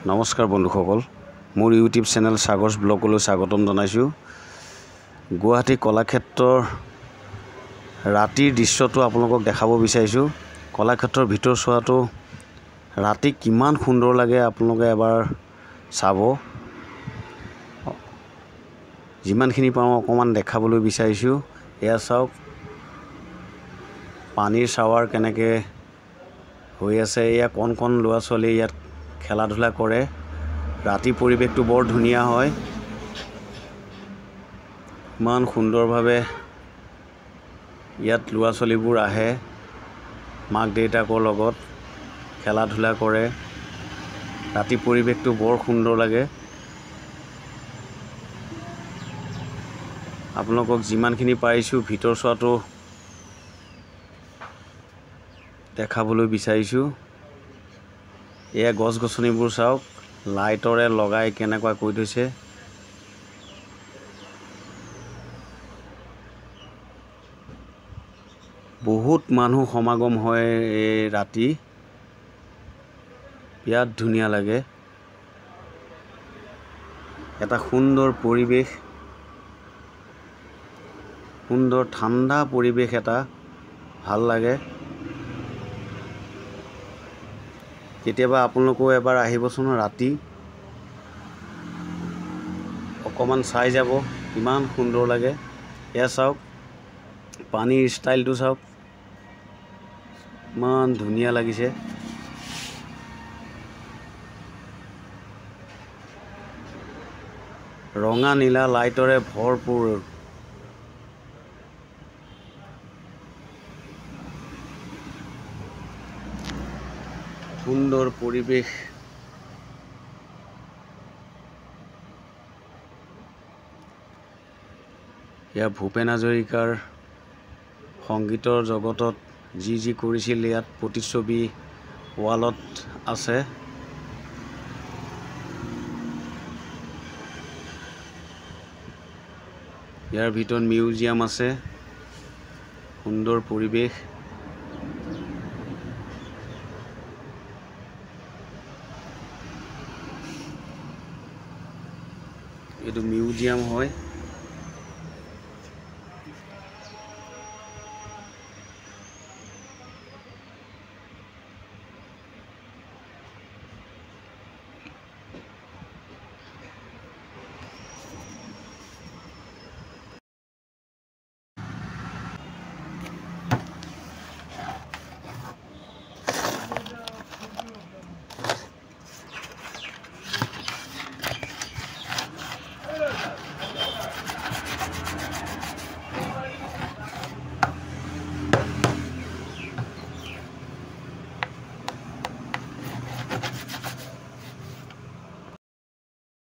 নমস্কাৰ বন্ধুসকল, মোৰ ইউটিউব চেনেল সাগৰছ ব্লগলৈ স্বাগতম জনাইছোঁ। গুৱাহাটী কলাক্ষেত্ৰৰ ৰাতিৰ দৃশ্যটো আপোনালোকক দেখাব বিচাৰিছোঁ। কলাক্ষেত্ৰৰ ভিতৰ চোৱাটো ৰাতি কিমান সুন্দৰ লাগে আপোনালোকে এবাৰ চাব। যিমানখিনি পাওঁ অকণমান দেখাবলৈ বিচাৰিছোঁ। এয়া চাওক, পানীৰ শ্বাৱাৰ কেনেকৈ হৈ আছে। এয়া কণ কণ ল'ৰা ছোৱালী ইয়াত খেলা ধূলা কৰে। ৰাতি পৰিৱেশটো বৰ ধুনীয়া হয়। ইমান সুন্দৰভাৱে ইয়াত ল'ৰা ছোৱালীবোৰ আহে, মাক দেউতাকৰ লগত খেলা ধূলা কৰে। ৰাতি পৰিৱেশটো বৰ সুন্দৰ লাগে। আপোনালোকক যিমানখিনি পাৰিছোঁ ভিতৰ চোৱাটো দেখাবলৈ বিচাৰিছোঁ। এয়া গছ গছনিবোৰ চাওক, লাইটৰে লগাই কেনেকুৱা কৰি থৈছে। বহুত মানুহ সমাগম হয় এই ৰাতি, বিৰাট ধুনীয়া লাগে। এটা সুন্দৰ পৰিৱেশ, সুন্দৰ ঠাণ্ডা পৰিৱেশ, এটা ভাল লাগে। কেতিয়াবা আপোনালোকেও এবাৰ আহিবচোন ৰাতি, অকণমান চাই যাব, ইমান সুন্দৰ লাগে। এয়া চাওক, পানীৰ ষ্টাইলটো চাওক, ইমান ধুনীয়া লাগিছে। ৰঙা নীলা লাইটৰে ভৰপূৰ। সুন্দৰ পৰিৱেশ। এয়া ভূপেন হাজৰিকাৰ সংগীতৰ জগতত যি কৰিছিল, ইয়াত প্ৰতিচ্ছবি ৱালত আছে। ইয়াৰ ভিতৰত মিউজিয়াম আছে। সুন্দৰ পৰিৱেশ। এইটো মিউজিয়াম হয়।